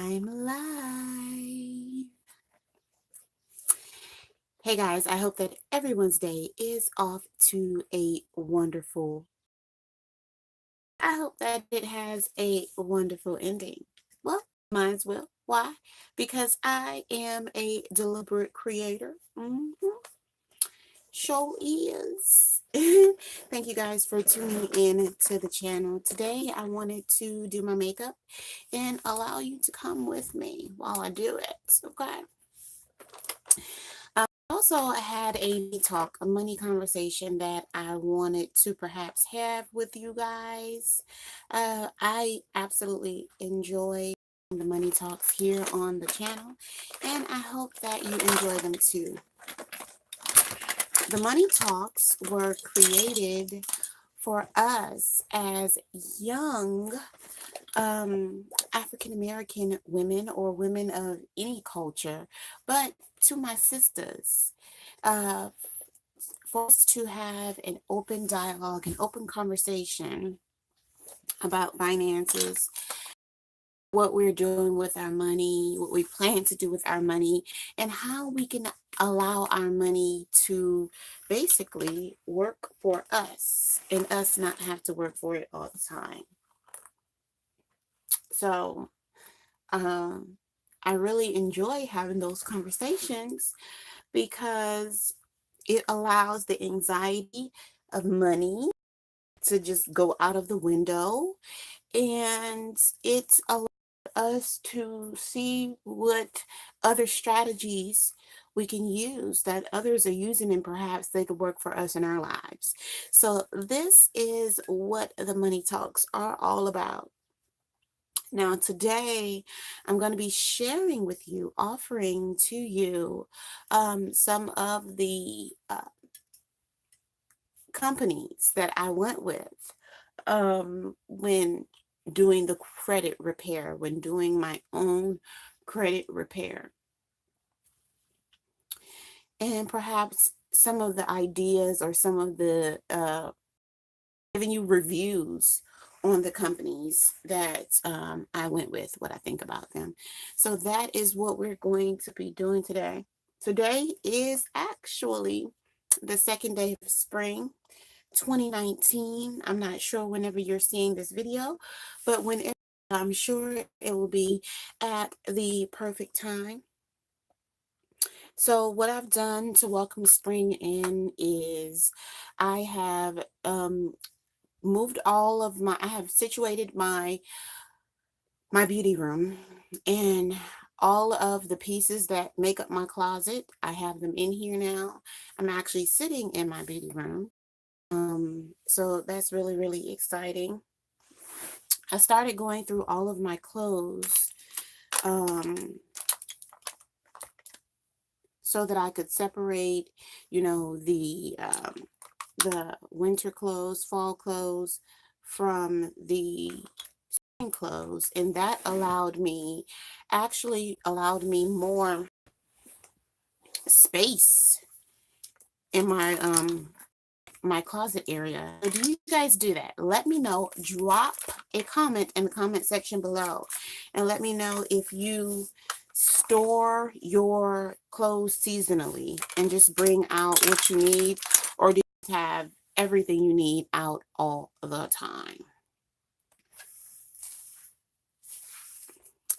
I'm live. Hey guys, I hope that everyone's day is off to a wonderful. I hope that it has a wonderful ending. Well, mine's will. Why? Because I am a deliberate creator. Show is. Thank you guys for tuning in to the channel. Today I wanted to do my makeup and allow you to come with me while I do it. Okay. Also, I had a talk, a money conversation that I wanted to perhaps have with you guys. I absolutely enjoy the money talks here on the channel, and I hope that you enjoy them too. The money talks were created for us as young African American women or women of any culture, but to my sisters, uh, for us to have an open dialogue, an open conversation about finances, what we're doing with our money, what we plan to do with our money, and how we can allow our money to basically work for us and us not have to work for it all the time. So, I really enjoy having those conversations because it allows the anxiety of money to just go out of the window, and it allows us to see what other strategies we can use that others are using, and perhaps they could work for us in our lives. So this is what the money talks are all about. Now, today, I'm going to be sharing with you, offering to you some of the companies that I went with when doing the credit repair, when doing my own credit repair. And perhaps some of the ideas or some of the giving you reviews on the companies that I went with, what I think about them. So that is what we're going to be doing today. Today is actually the second day of spring 2019. I'm not sure whenever you're seeing this video, but whenever, I'm sure it will be at the perfect time. So what I've done to welcome spring in is I have moved all of I have situated my beauty room, and all of the pieces that make up my closet, I have them in here now. I'm actually sitting in my beauty room. So that's really, really exciting. I started going through all of my clothes so that I could separate, the winter clothes, fall clothes from the spring clothes, and that actually allowed me more space in my closet area. So do you guys do that? Let me know. Drop a comment in the comment section below and let me know if you store your clothes seasonally and just bring out what you need, or do you have everything you need out all the time?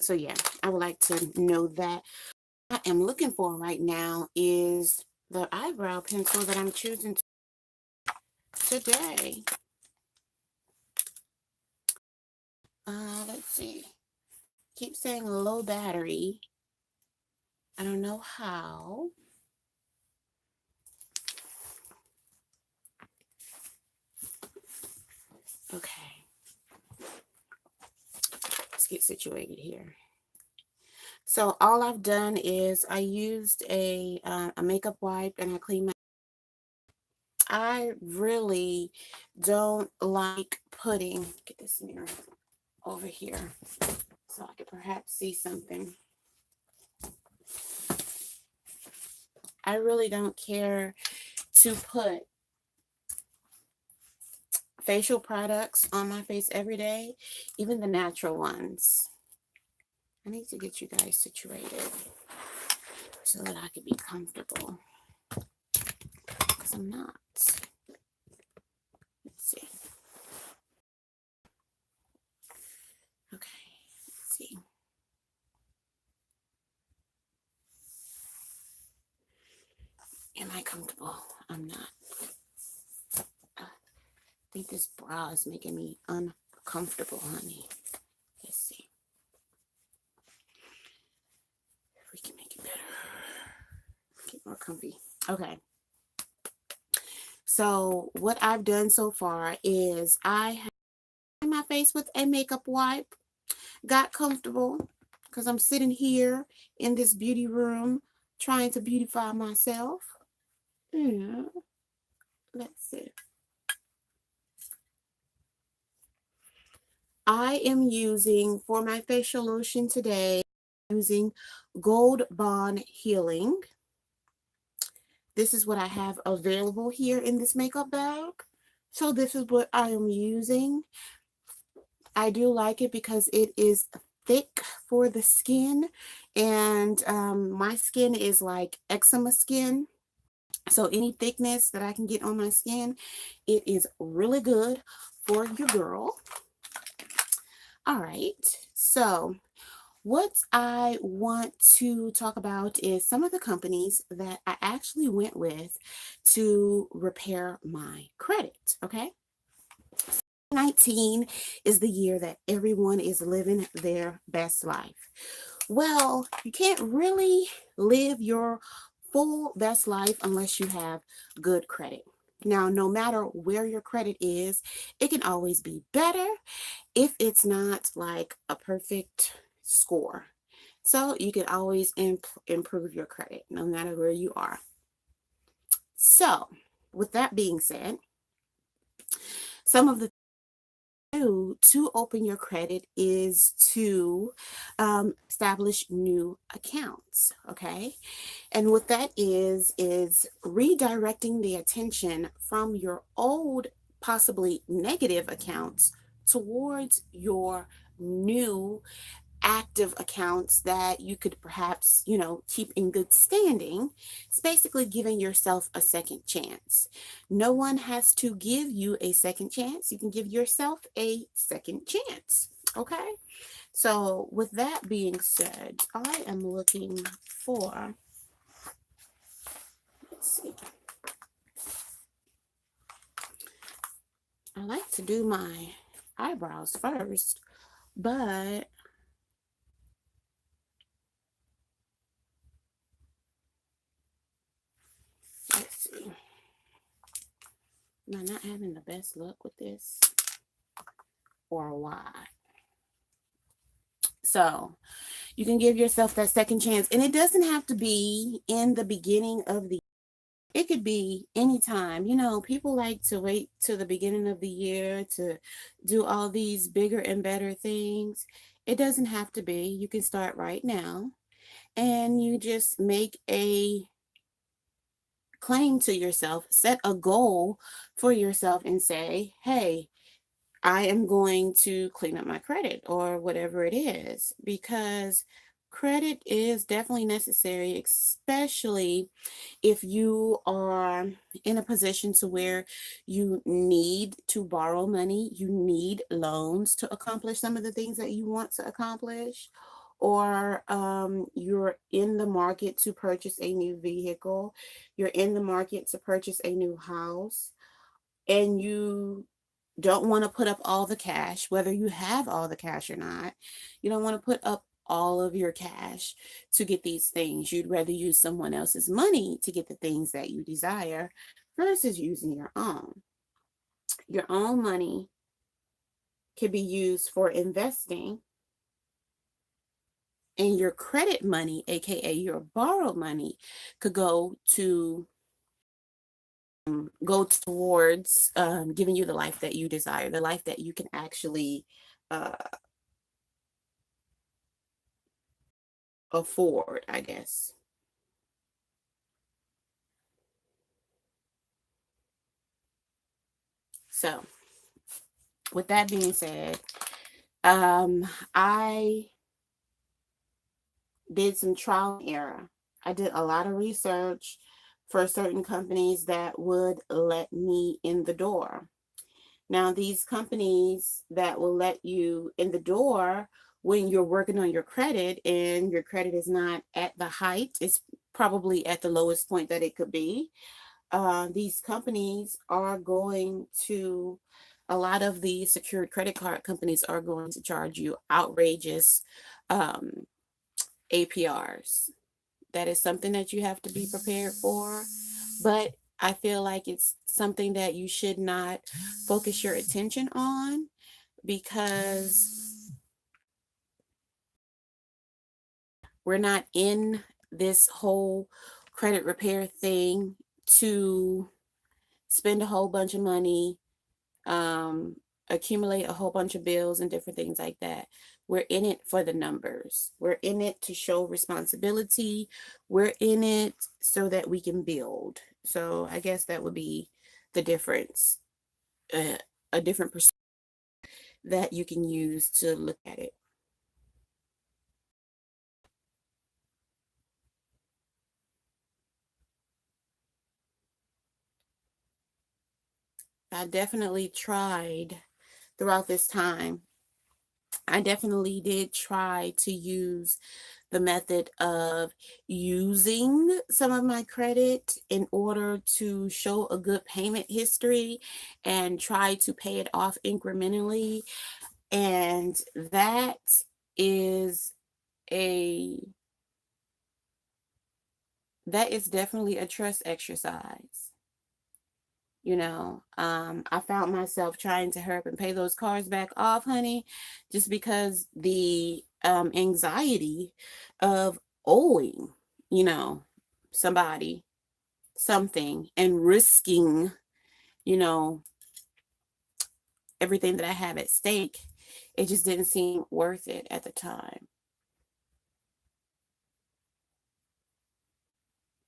So yeah, I would like to know that. What I am looking for right now is the eyebrow pencil that I'm choosing today. Let's see. Keep saying low battery. I don't know how. Okay. Let's get situated here. So all I've done is I used a makeup wipe and I cleaned my. I really don't like putting. Get this mirror over here so I could perhaps see something. I really don't care to put facial products on my face every day, even the natural ones. I need to get you guys situated so that I can be comfortable. Because I'm not. Let's see. Okay. Let's see. Am I comfortable? I'm not. I think this bra is making me uncomfortable, honey. Let's see if we can make it better. Get more comfy. Okay. So what I've done so far is I have my face with a makeup wipe, got comfortable because I'm sitting here in this beauty room trying to beautify myself. Yeah. Let's see. I am using for my facial lotion today, using Gold Bond Healing. This is what I have available here in this makeup bag. So this is what I am using. I do like it because it is thick for the skin, and my skin is like eczema skin. So any thickness that I can get on my skin, it is really good for your girl. All right, so what I want to talk about is some of the companies that I actually went with to repair my credit, okay? 2019 is the year that everyone is living their best life. Well, you can't really live your full best life unless you have good credit. Now, no matter where your credit is, it can always be better if it's not like a perfect score. So you can always improve your credit no matter where you are. So, with that being said, some of the to open your credit is to establish new accounts, okay? And what that is redirecting the attention from your old, possibly negative accounts towards your new active accounts that you could perhaps, keep in good standing. It's basically giving yourself a second chance. No one has to give you a second chance. You can give yourself a second chance. Okay. So with that being said, I am looking for, let's see, I like to do my eyebrows first, but let's see. Am I not having the best luck with this, or why? So you can give yourself that second chance. And it doesn't have to be in the beginning of the it could be anytime. People like to wait till the beginning of the year to do all these bigger and better things. It doesn't have to be. You can start right now, and you just make a claim to yourself, set a goal for yourself, and say, hey, I am going to clean up my credit or whatever it is, because credit is definitely necessary, especially if you are in a position to where you need to borrow money, you need loans to accomplish some of the things that you want to accomplish, or you're in the market to purchase a new vehicle, you're in the market to purchase a new house, and you don't want to put up all the cash, whether you have all the cash or not. You don't want to put up all of your cash to get these things. You'd rather use someone else's money to get the things that you desire versus using your own. Your own money can be used for investing, and your credit money, aka your borrowed money, could go towards giving you the life that you desire, the life that you can actually uh, afford, I guess. So, with that being said, I did some trial and error. I did a lot of research for certain companies that would let me in the door. Now, these companies that will let you in the door when you're working on your credit and your credit is not at the height, it's probably at the lowest point that it could be. These companies are going to, a lot of the secured credit card companies are going to charge you outrageous um, APRs. That is something that you have to be prepared for. But I feel like it's something that you should not focus your attention on, because we're not in this whole credit repair thing to spend a whole bunch of money, um, accumulate a whole bunch of bills and different things like that. We're in it for the numbers. We're in it to show responsibility. We're in it so that we can build. So I guess that would be the difference, a different perspective that you can use to look at it. I definitely tried throughout this time. I definitely did try to use the method of using some of my credit in order to show a good payment history and try to pay it off incrementally. And that is a that is definitely a trust exercise. I found myself trying to hurry up and pay those cars back off, honey, just because the anxiety of owing, you know, somebody something and risking, you know, everything that I have at stake, it just didn't seem worth it at the time.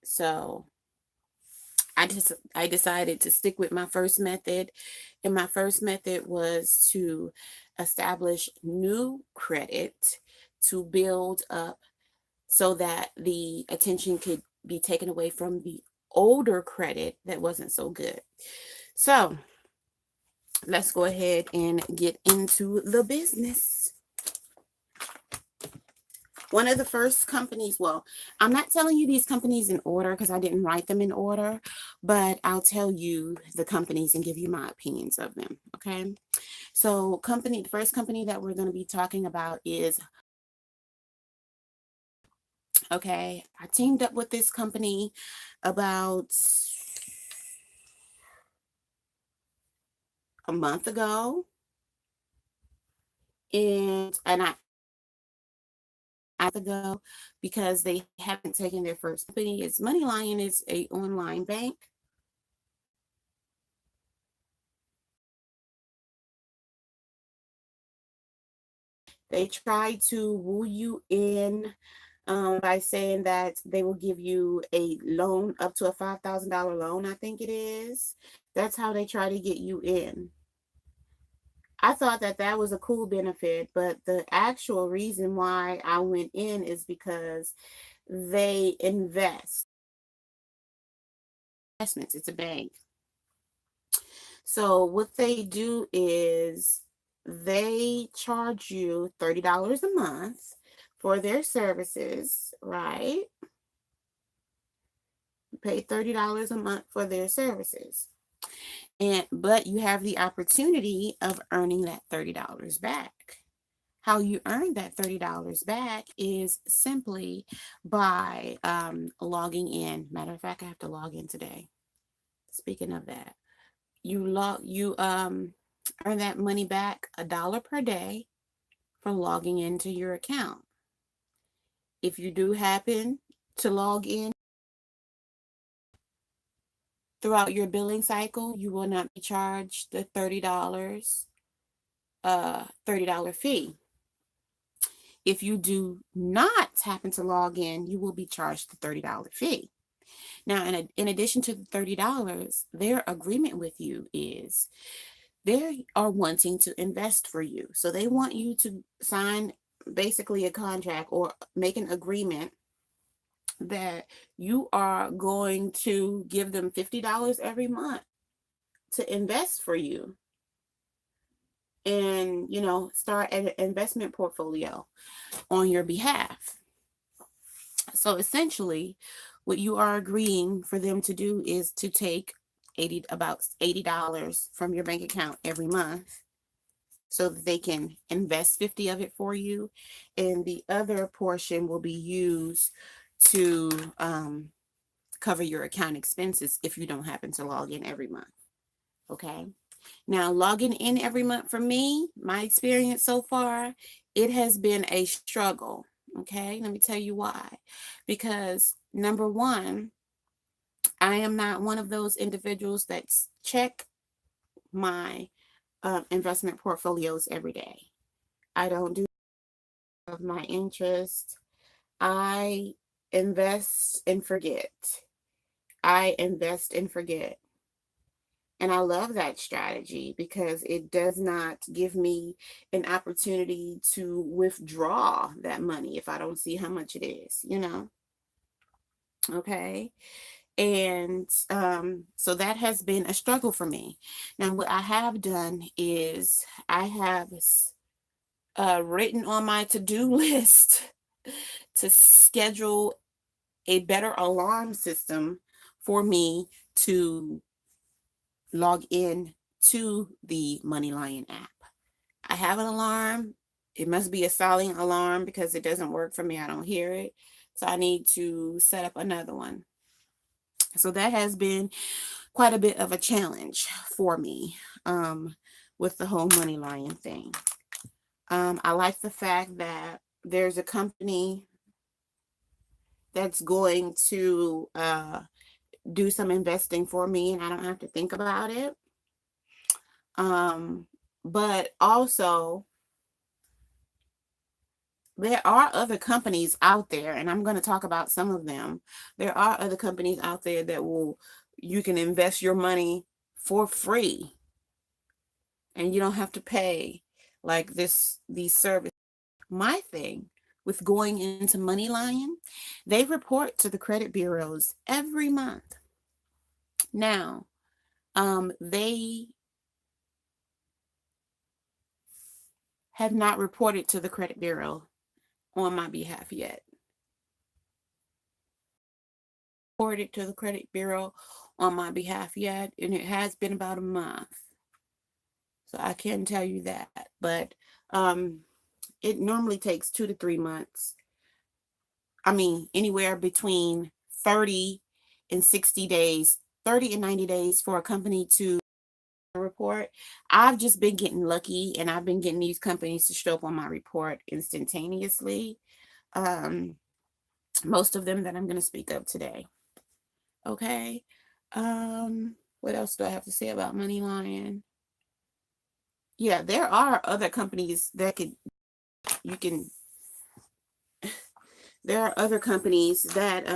So I decided to stick with my first method, and my first method was to establish new credit to build up so that the attention could be taken away from the older credit that wasn't so good. So let's go ahead and get into the business. One of the first companies, well, I'm not telling you these companies in order because I didn't write them in order, but I'll tell you the companies and give you my opinions of them. Okay. So, the first company that we're going to be talking about is, okay, I teamed up with this company about a month ago, and I ago because they haven't taken their first company. It's MoneyLion is a online bank. They try to woo you in by saying that they will give you a loan up to a $5,000 loan, I think it is. That's how they try to get you in. I thought that that was a cool benefit, but the actual reason why I went in is because they investments. It's a bank. So what they do is they charge you $30 a month for their services, right? You pay $30 a month for their services. But you have the opportunity of earning that $30 back. How you earn that $30 back is simply by logging in. Matter of fact, I have to log in today. Speaking of that, you earn that money back $1 per day from logging into your account. If you do happen to log in throughout your billing cycle, you will not be charged the $30 fee. If you do not happen to log in, you will be charged the $30 fee. Now, in addition to the $30, their agreement with you is they are wanting to invest for you. So they want you to sign basically a contract or make an agreement that you are going to give them $50 every month to invest for you, and start an investment portfolio on your behalf. So essentially, what you are agreeing for them to do is to take about $80 from your bank account every month, so that they can invest 50 of it for you, and the other portion will be used to cover your account expenses if you don't happen to log in every month. Okay. Now, logging in every month for me, my experience so far, it has been a struggle. Okay. Let me tell you why. Because number one, I am not one of those individuals that check my investment portfolios every day. I don't do of my interest. I invest and forget. I invest and forget. And I love that strategy because it does not give me an opportunity to withdraw that money if I don't see how much it is. Okay. And so that has been a struggle for me. Now, what I have done is I have written on my to-do list to schedule a better alarm system for me to log in to the MoneyLion app. I have an alarm. It must be a silent alarm because it doesn't work for me. I don't hear it. So I need to set up another one. So that has been quite a bit of a challenge for me with the whole MoneyLion thing. I like the fact that there's a company that's going to do some investing for me and I don't have to think about it. But also, there are other companies out there, and I'm going to talk about some of them. There are other companies out there that you can invest your money for free, and you don't have to pay like these services. My thing with going into MoneyLion, they report to the credit bureaus every month. Now, they have not reported to the credit bureau on my behalf yet. Reported to the credit bureau on my behalf yet, and it has been about a month. So I can tell you that. But it normally takes 2 to 3 months. I mean, anywhere between 30 and 60 days, 30 and 90 days for a company to report. I've just been getting lucky, and I've been getting these companies to show up on my report instantaneously. Most of them that I'm going to speak of today. Okay. What else do I have to say about MoneyLion? Yeah, there are other companies that there are other companies that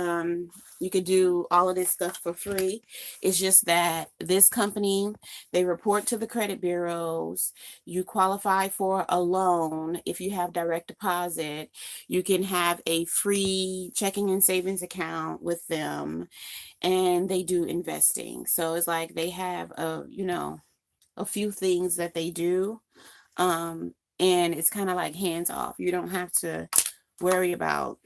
you could do all of this stuff for free. It's just that this company, they report to the credit bureaus. You qualify for a loan if you have direct deposit. You can have a free checking and savings account with them, and they do investing. So it's like they have a few things that they do, and it's kind of like hands off. You don't have to worry about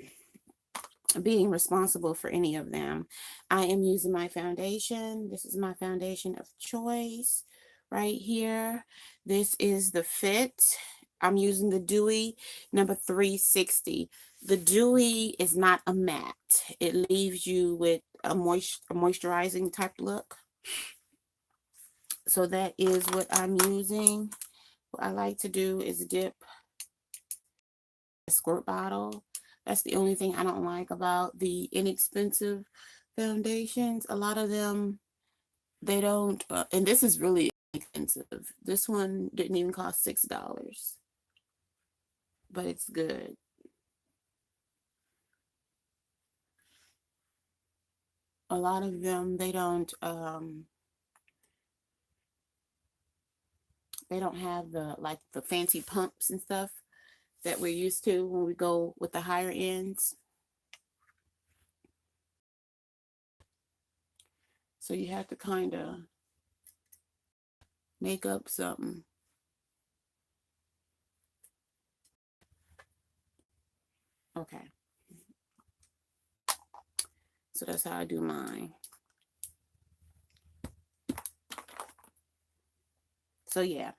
being responsible for any of them. I am using my foundation. This is my foundation of choice right here. This is the Fit. I'm using the Dewy number 360. The Dewy is not a matte. It leaves you with a moisturizing type look. So that is what I'm using. What I like to do is dip a squirt bottle. That's the only thing I don't like about the inexpensive foundations. A lot of them, they don't, and this is really expensive. This one didn't even cost $6, but it's good. A lot of them, they don't have the fancy pumps and stuff that we're used to when we go with the higher ends. So you have to kind of make up something. Okay. So that's how I do mine. So yeah,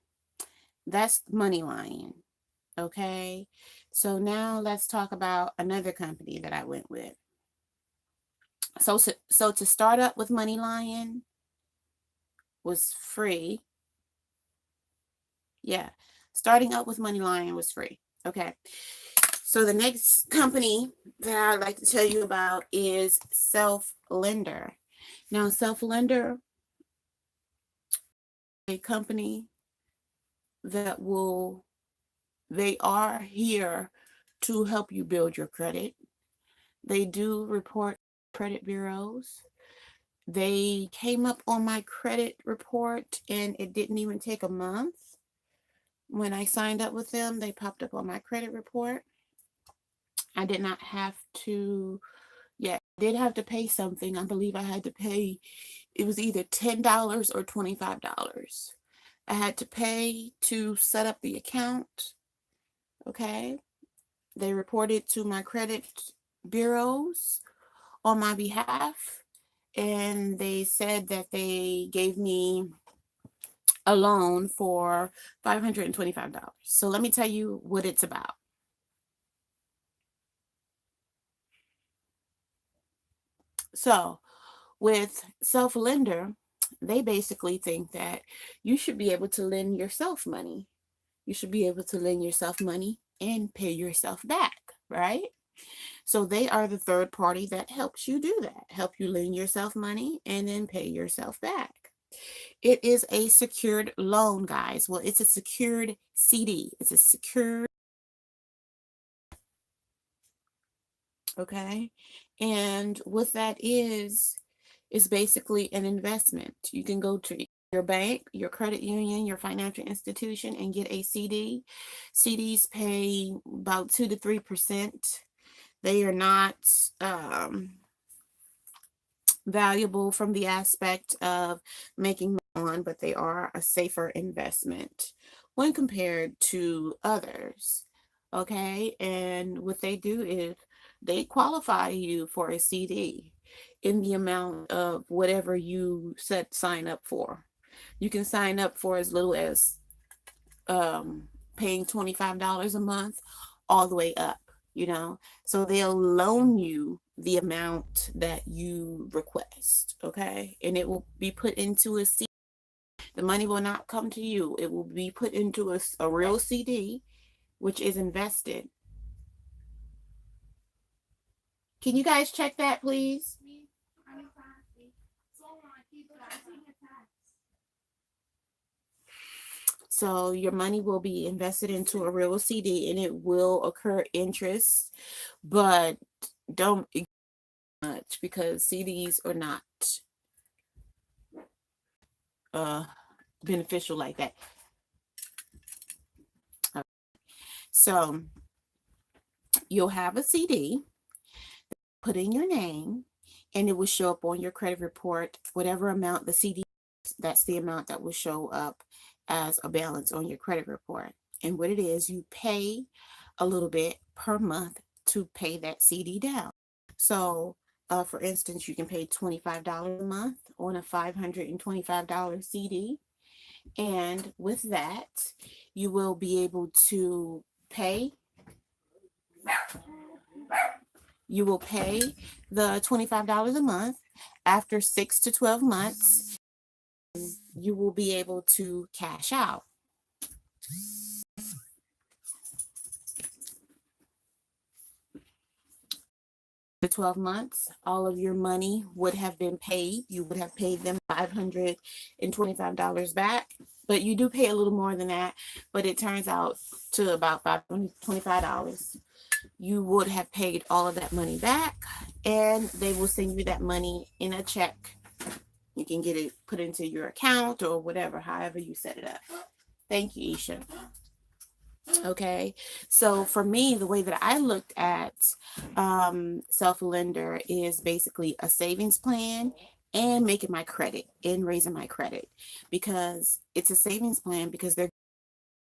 that's Money Lion. Okay. So now let's talk about another company that I went with. So to start up with Money Lion was free. Yeah. Starting up with Money Lion was free. Okay. So the next company that I'd like to tell you about is Self Lender. Now, Self Lender, a company that they are here to help you build your credit. They do report credit bureaus. They came up on my credit report and it didn't even take a month. When I signed up with them, they popped up on my credit report. I did not have to, yeah, I did have to pay something. I believe I had to pay, it was either $10 or $25. I had to pay to set up the account. Okay. They reported to my credit bureaus on my behalf, and they said that they gave me a loan for $525. So let me tell you what it's about. So with Self Lender, they basically think that you should be able to lend yourself money. You should be able to lend yourself money and pay yourself back, right? So they are the third party that helps you do that, help you lend yourself money and then pay yourself back. It is a secured loan, guys. Well, it's a secured CD. It's a secured, okay? And what that is basically an investment. You can go to your bank, your credit union, your financial institution and get a CD. CDs pay about 2 to 3%. They are not valuable from the aspect of making on, but they are a safer investment when compared to others. Okay, and what they do is they qualify you for a CD in the amount of whatever you sign up for. You can sign up for as little as paying $25 a month all the way up, you know. So they'll loan you the amount that you request, okay? And it will be put into a CD. The money will not come to you. It will be put into a real CD, which is invested. Can you guys check that, please? So your money will be invested into a real CD and it will occur interest, but don't much because CDs are not beneficial like that. So you'll have a CD, put in your name, and it will show up on your credit report, whatever amount the CD, that's the amount that will show up as a balance on your credit report. And what it is, you pay a little bit per month to pay that CD down. So for instance, you can pay $25 a month on a $525 CD. And with that, you will be able to pay. You will pay the $25 a month. After 6 to 12 months, you will be able to cash out. The 12 months, all of your money would have been paid. You would have paid them $525 back, but you do pay a little more than that, but it turns out to about $525. You would have paid all of that money back, and they will send you that money in a check. You can get it put into your account or whatever, however you set it up. Thank you, Isha. Okay, so for me, the way that I looked at self lender is basically a savings plan and making my credit and raising my credit, because it's a savings plan because they're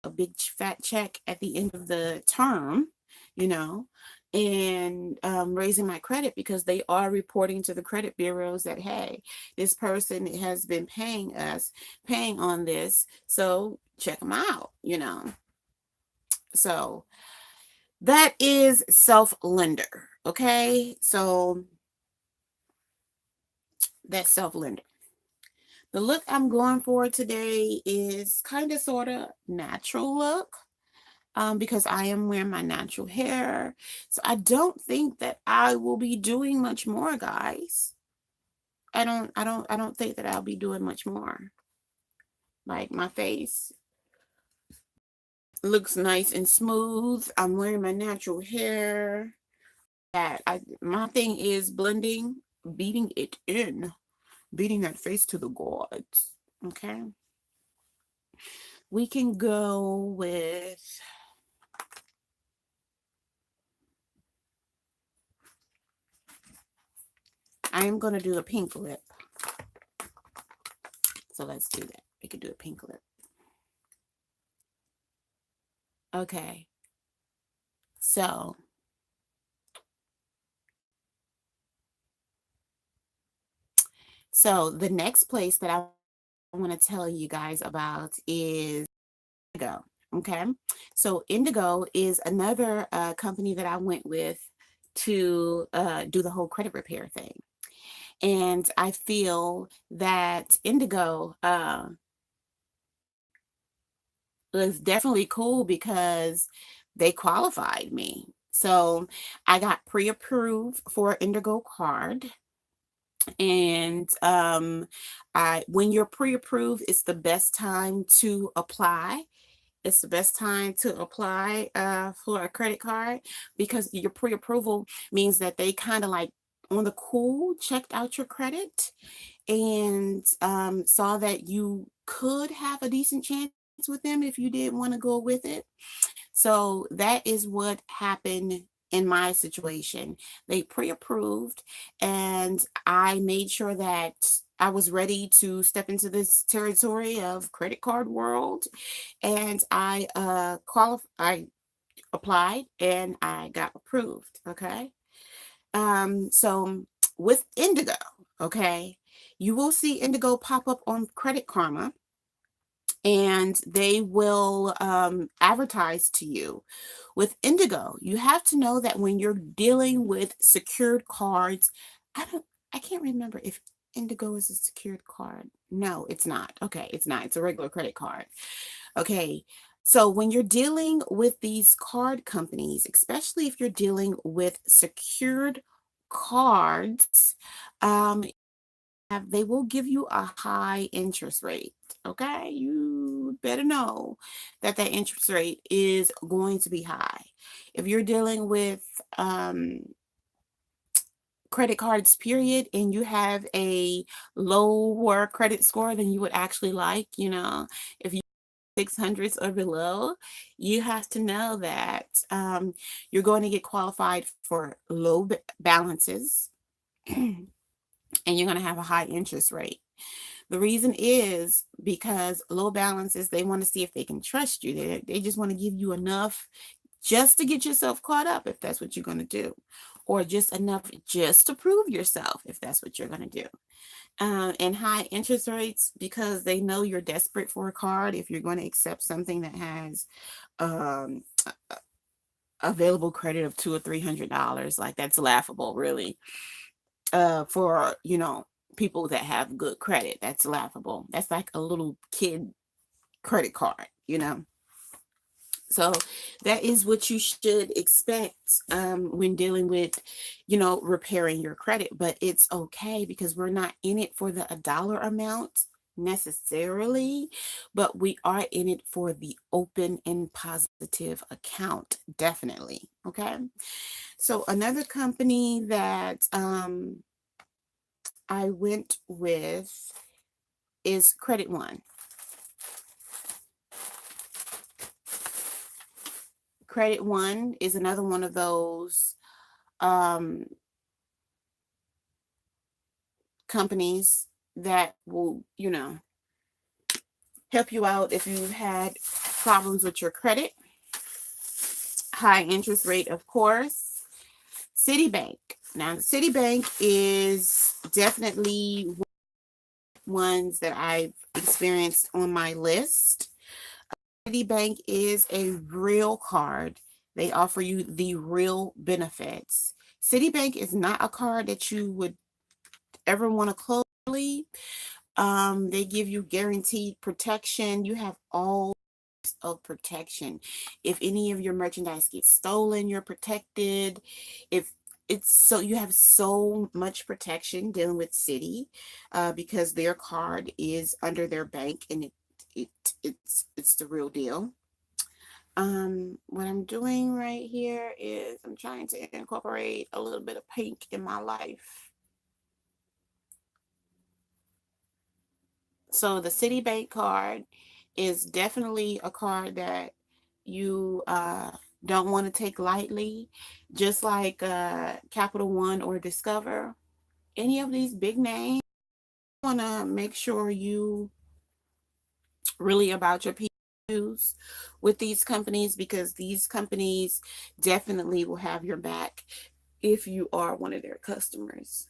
a big fat check at the end of the term, you know, and raising my credit because they are reporting to the credit bureaus that, hey, this person has been paying on this, so check them out, you know. So that is self lender. Okay, so that's self lender. The look I'm going for today is kind of sort of natural look. Because I am wearing my natural hair. So I don't think that I will be doing much more, guys. I don't think that I'll be doing much more. Like, my face looks nice and smooth. I'm wearing my natural hair. That my thing is blending, beating it in, beating that face to the gods. Okay. We can go with, I am going to do a pink lip. So let's do that. We could do a pink lip. Okay. So the next place that I want to tell you guys about is Indigo. Okay. So Indigo is another company that I went with to do the whole credit repair thing. And I feel that Indigo was definitely cool because they qualified me. So I got pre-approved for Indigo card. And I when you're pre-approved, it's the best time to apply. It's the best time to apply for a credit card, because your pre-approval means that they kind of like on the cool checked out your credit and saw that you could have a decent chance with them if you did want to go with it. So that is what happened in my situation. They pre-approved, and I made sure that I was ready to step into this territory of credit card world, and I applied and I got approved. Okay. So with Indigo, okay, you will see Indigo pop up on Credit Karma, and they will advertise to you. With Indigo, you have to know that when you're dealing with secured cards, I can't remember if Indigo is a secured card. No, it's not. Okay, it's not. It's a regular credit card. Okay. So when you're dealing with these card companies, especially if you're dealing with secured cards, they will give you a high interest rate. Okay, you better know that that interest rate is going to be high. If you're dealing with credit cards, period, and you have a lower credit score than you would actually like, if you 600s or below, you have to know that you're going to get qualified for low balances and you're going to have a high interest rate. The reason is because low balances, they want to see if they can trust you. They just want to give you enough just to get yourself caught up, if that's what you're going to do, or just enough just to prove yourself, if that's what you're going to do. And high interest rates, because they know you're desperate for a card. If you're going to accept something that has um, available credit of $200 or $300, like, that's laughable, really. For people that have good credit, that's laughable. That's like a little kid credit card. So that is what you should expect when dealing with, repairing your credit. But it's okay, because we're not in it for the dollar amount necessarily, but we are in it for the open and positive account, definitely. Okay. So another company that I went with is Credit One. Credit One is another one of those um, companies that will, help you out if you've had problems with your credit. High interest rate, of course. Citibank. Now, Citibank is definitely ones that I've experienced on my list. Citibank is a real card. They offer you the real benefits. Citibank is not a card that you would ever want to close. They give you guaranteed protection. You have all of protection. If any of your merchandise gets stolen, you're protected. If it's so you have so much protection dealing with Citi, because their card is under their bank, and it it's the real deal. What I'm doing right here is I'm trying to incorporate a little bit of pink in my life. So the Citibank card is definitely a card that you don't want to take lightly, just like Capital One or Discover. Any of these big names, you want to make sure you really about your P's with these companies, because these companies definitely will have your back if you are one of their customers.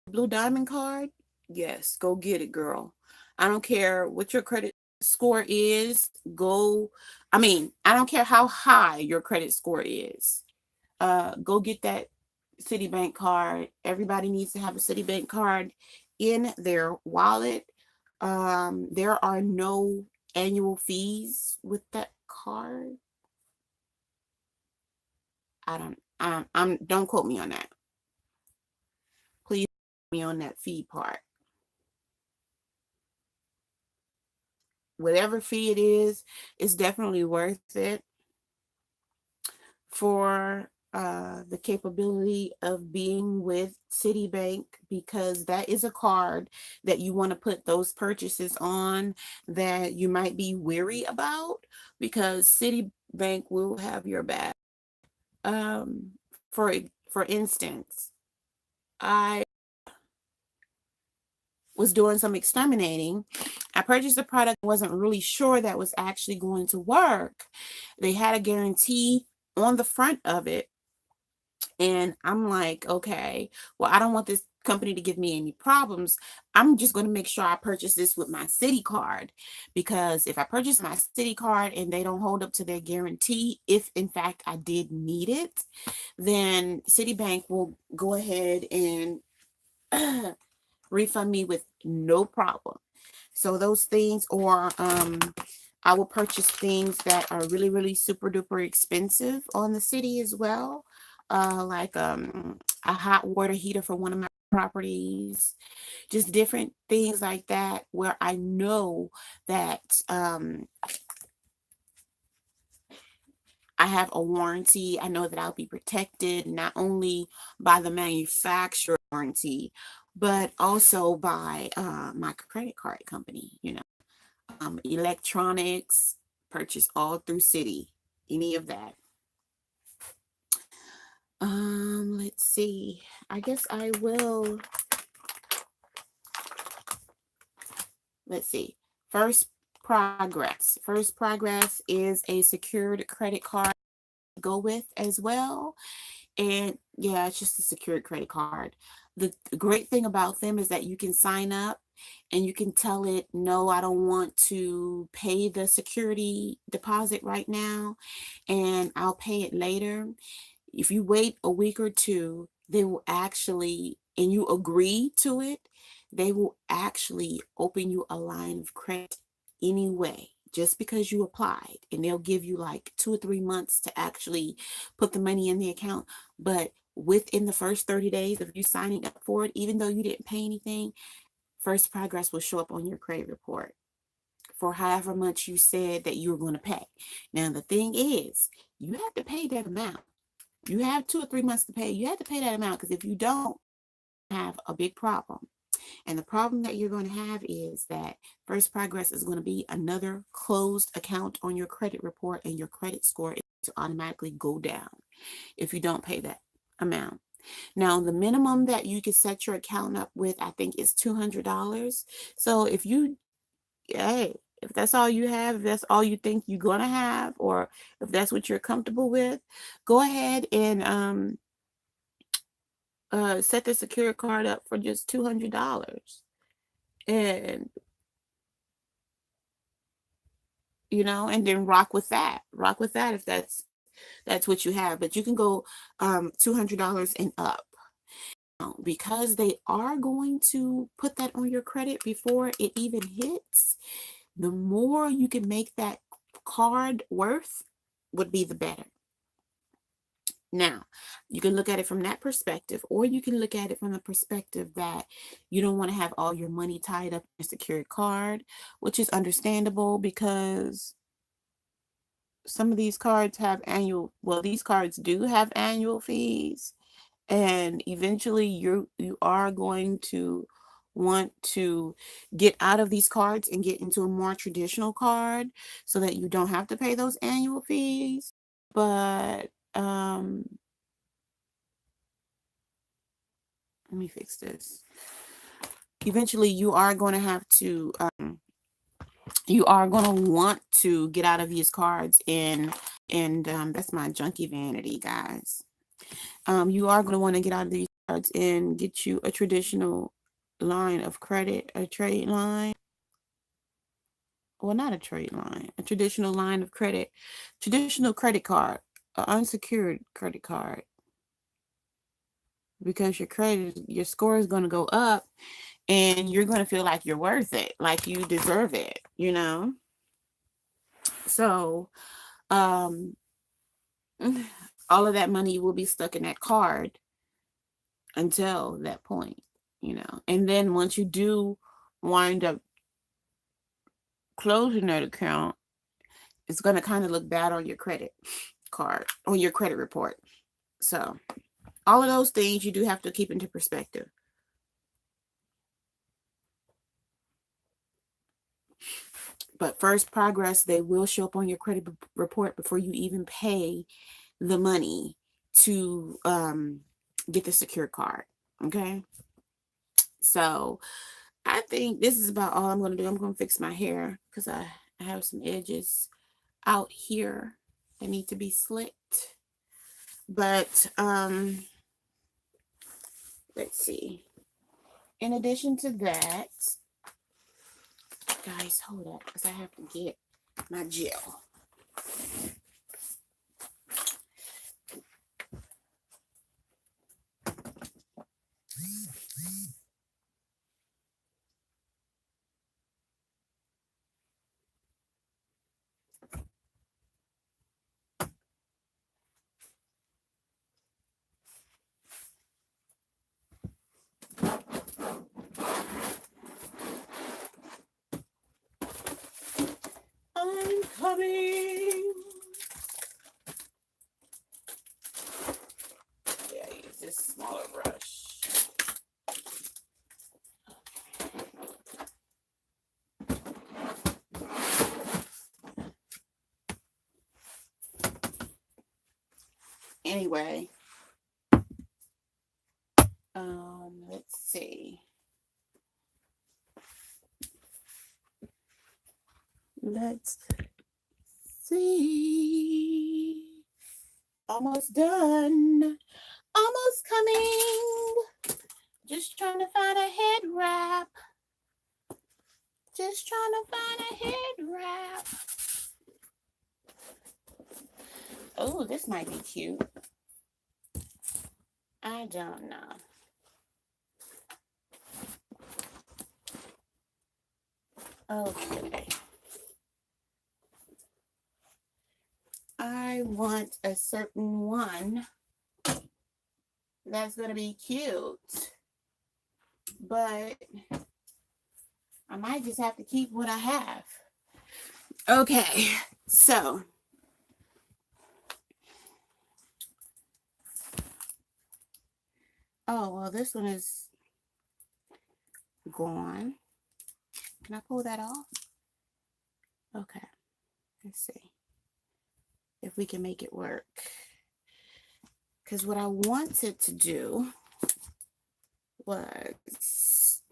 Blue Diamond card, yes, go get it, girl. I don't care what your credit score is. I don't care how high your credit score is. Go get that Citibank card. Everybody needs to have a Citibank card in their wallet. There are no annual fees with that card. Don't quote me on that. Please quote me on that fee part. Whatever fee it is, it's definitely worth it for the capability of being with Citibank, because that is a card that you want to put those purchases on that you might be weary about, because Citibank will have your back. Um, for for instance, I was doing some exterminating. I purchased a product I wasn't really sure that was actually going to work. They had a guarantee on the front of it. And I'm like, okay, well, I don't want this company to give me any problems. I'm just going to make sure I purchase this with my Citi card, because if I purchase my Citi card and they don't hold up to their guarantee, if in fact I did need it, then Citibank will go ahead and refund me with no problem. So those things, or I will purchase things that are really, really super duper expensive on the Citi as well. Like a hot water heater for one of my properties, just different things like that, where I know that I have a warranty. I know that I'll be protected not only by the manufacturer warranty, but also by my credit card company. Electronics, purchase all through Citi, any of that. Let's see. I guess I will. Let's see. First Progress. First Progress is a secured credit card to go with as well. And yeah, it's just a secured credit card. The great thing about them is that you can sign up and you can tell it, no, I don't want to pay the security deposit right now, and I'll pay it later. If you wait a week or two, they will actually, and you agree to it, they will actually open you a line of credit anyway, just because you applied. And they'll give you like 2 or 3 months to actually put the money in the account. But within the first 30 days of you signing up for it, even though you didn't pay anything, First Progress will show up on your credit report for however much you said that you were going to pay. Now, the thing is, you have to pay that amount. You have 2 or 3 months to pay. You have to pay that amount, because if you don't, have a big problem. And the problem that you're going to have is that First Progress is going to be another closed account on your credit report, and your credit score is to automatically go down if you don't pay that amount. Now, the minimum that you can set your account up with, I think, is $200. So hey, if that's all you have, if that's all you think you're going to have, or if that's what you're comfortable with, go ahead and set the secure card up for just $200. And, and then rock with that. Rock with that if that's what you have. But you can go $200 and up. Because they are going to put that on your credit before it even hits, the more you can make that card worth would be the better. Now, you can look at it from that perspective, or you can look at it from the perspective that you don't want to have all your money tied up in a secured card, which is understandable because some of these cards have these cards do have annual fees. And eventually you are going to want to get out of these cards and get into a more traditional card so that you don't have to pay those annual fees. But let me fix this. Eventually you are going to have to you are going to want to get out of these cards, and that's my junky vanity, guys. You are going to want to get out of these cards and get you a traditional line of credit, a trade line. Well, not a trade line, a traditional line of credit, traditional credit card, an unsecured credit card. Because your score is going to go up, and you're going to feel like you're worth it, like you deserve it, So, all of that money will be stuck in that card until that point, and then once you do wind up closing that account, it's going to kind of look bad on your credit card, on your credit report. So all of those things you do have to keep into perspective. But First Progress, they will show up on your credit report before you even pay the money to get the secure card. Okay. So I think this is about all I'm going to do. I'm going to fix my hair because I have some edges out here that need to be slicked. But let's see. In addition to that, guys, hold up, because I have to get my gel. I'm coming. Yeah, use this smaller brush. Anyway, let's see. Let's see. Almost done. Almost coming. Just trying to find a head wrap. Just trying to find a head wrap. Oh, this might be cute. I don't know. Okay. I want a certain one that's going to be cute. But I might just have to keep what I have. Okay. So. Oh, well, this one is gone. Can I pull that off? Okay, let's see if we can make it work. Because what I wanted to do was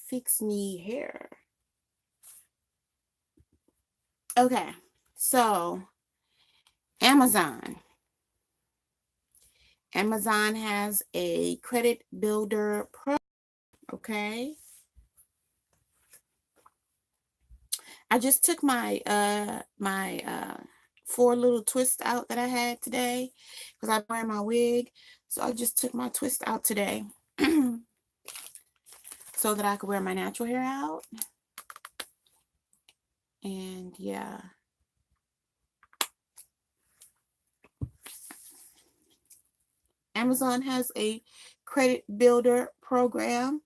fix me hair. Okay, so Amazon. Amazon has a credit builder program, okay? I just took my four little twists out that I had today because I'm wearing my wig. So I just took my twist out today so that I could wear my natural hair out. And yeah. Amazon has a credit builder program,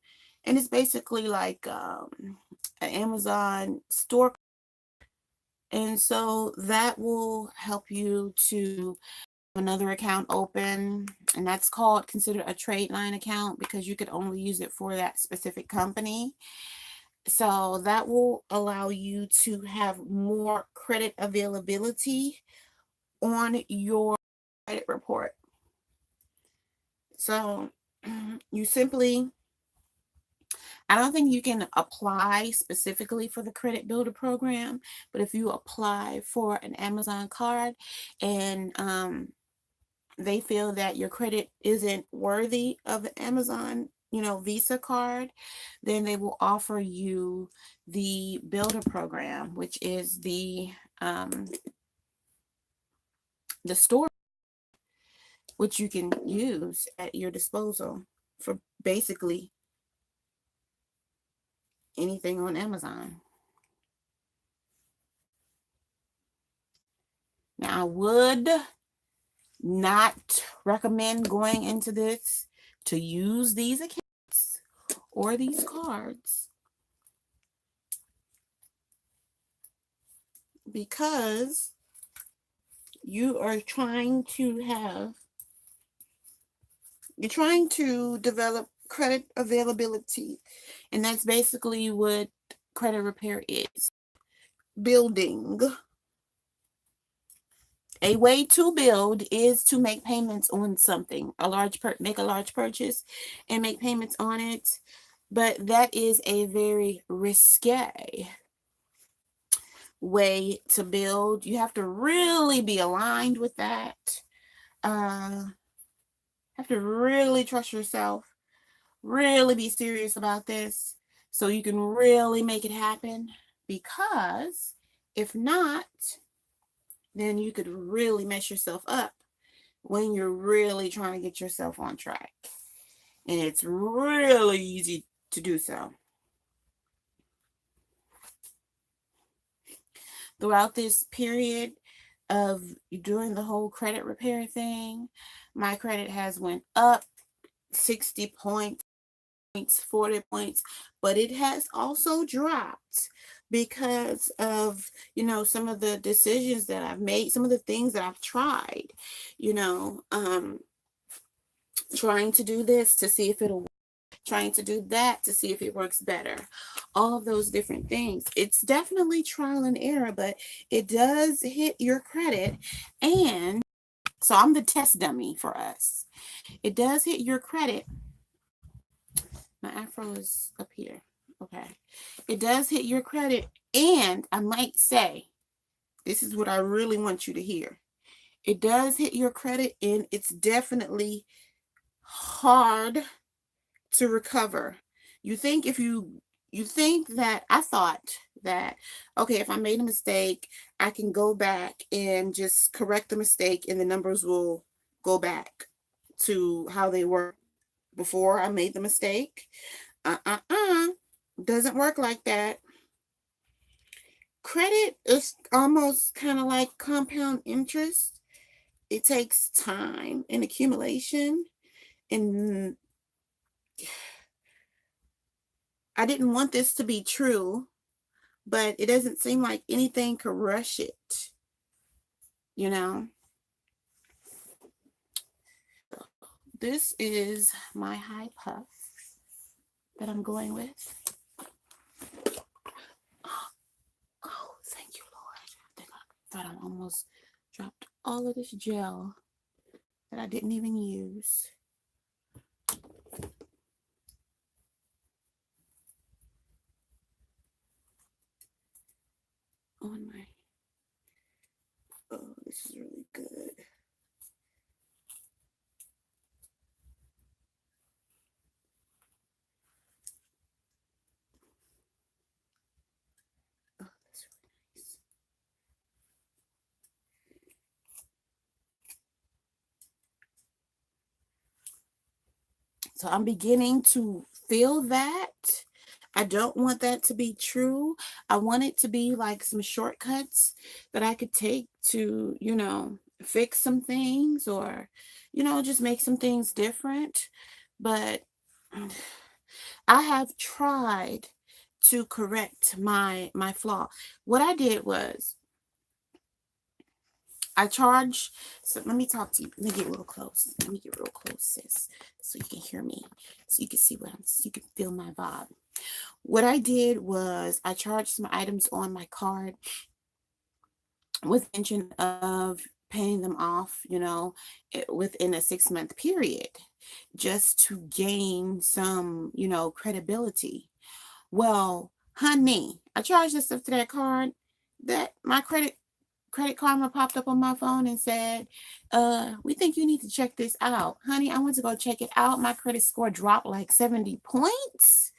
and it's basically like an Amazon store. And so that will help you to have another account open, and that's considered a trade line account because you could only use it for that specific company. So that will allow you to have more credit availability on your credit report. So you simply, I don't think you can apply specifically for the credit builder program, but if you apply for an Amazon card and they feel that your credit isn't worthy of an Amazon, Visa card, then they will offer you the builder program, which is the store, which you can use at your disposal for basically anything on Amazon. Now, I would not recommend going into this to use these accounts or these cards because you are trying to develop credit availability, and that's basically what credit repair is. Building. A way to build is to make payments on something, make a large purchase and make payments on it. But that is a very risque way to build. You have to really be aligned with that. Have to really trust yourself, really be serious about this so you can really make it happen. Because if not, then you could really mess yourself up when you're really trying to get yourself on track. And it's really easy to do so. Throughout this period of doing the whole credit repair thing, my credit has went up 60 points, 40 points, but it has also dropped because of, some of the decisions that I've made, some of the things that I've tried, trying to do this to see if it'll work, trying to do that to see if it works better. All of those different things. It's definitely trial and error, but it does hit your credit. And so I'm the test dummy for us. It does hit your credit. My afro is up here. Okay. It does hit your credit. And I might say, this is what I really want you to hear. It does hit your credit, and it's definitely hard to recover. You think that I thought that, okay, if I made a mistake, I can go back and just correct the mistake and the numbers will go back to how they were before I made the mistake. Doesn't work like that. Credit is almost kind of like compound interest. It takes time and accumulation, and I didn't want this to be true, but it doesn't seem like anything could rush it, you know? This is my high puff that I'm going with. Oh, thank you, Lord. I thought I almost dropped all of this gel that I didn't even use. On my, oh, this is really good. Oh, that's really nice. So I'm beginning to feel that. I don't want that to be true. I want it to be like some shortcuts that I could take to, fix some things or, just make some things different. But I have tried to correct my flaw. What I did was I charge. So let me talk to you. Let me get real close. Let me get real close, sis, so you can hear me, so you can see so you can feel my vibe. What I did was I charged some items on my card with intention of paying them off, within a 6-month period, just to gain some, credibility. Well, honey, I charged this stuff to that card that my Credit Karma popped up on my phone and said, we think you need to check this out. Honey, I went to go check it out. My credit score dropped like 70 points.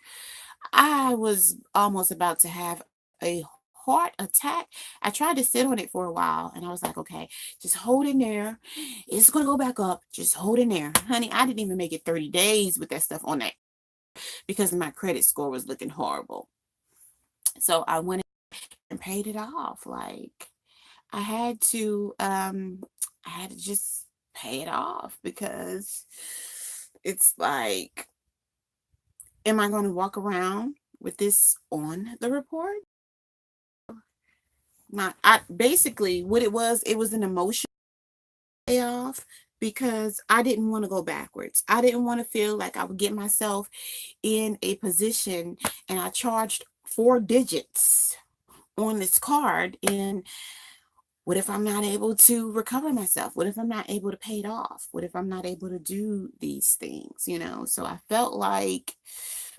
I was almost about to have a heart attack. I tried to sit on it for a while and I was like, okay, just hold in there. It's going to go back up. Just hold in there. Honey, I didn't even make it 30 days with that stuff on that because my credit score was looking horrible. So I went and paid it off. Like, I had to just pay it off because it's like, am I going to walk around with this on the report? Not, I basically what it was an emotional payoff because I didn't want to go backwards. I didn't want to feel like I would get myself in a position and I charged 4 digits on this card, and what if I'm not able to recover myself? What if I'm not able to pay it off? What if I'm not able to do these things, So I felt like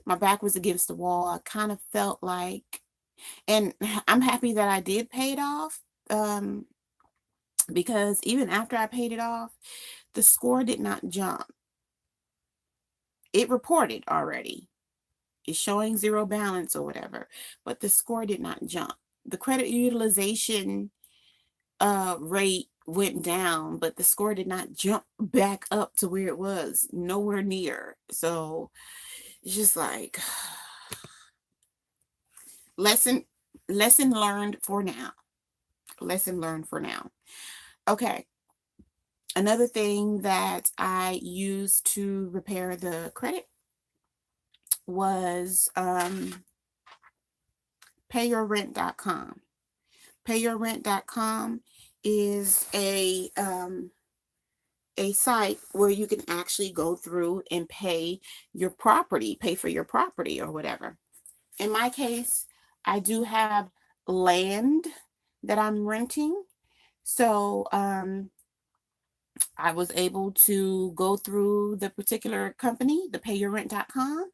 my back was against the wall. I kind of felt like, and I'm happy that I did pay it off, because even after I paid it off, the score did not jump. It reported already. It's showing zero balance or whatever, but the score did not jump. The credit utilization rate went down, but the score did not jump back up to where it was, nowhere near. So it's just like lesson learned for now. Lesson learned for now. Okay. Another thing that I used to repair the credit was payyourrent.com. Payyourrent.com is a site where you can actually go through and pay for your property or whatever. In my case, I do have land that I'm renting. So I was able to go through the particular company, the payyourrent.com,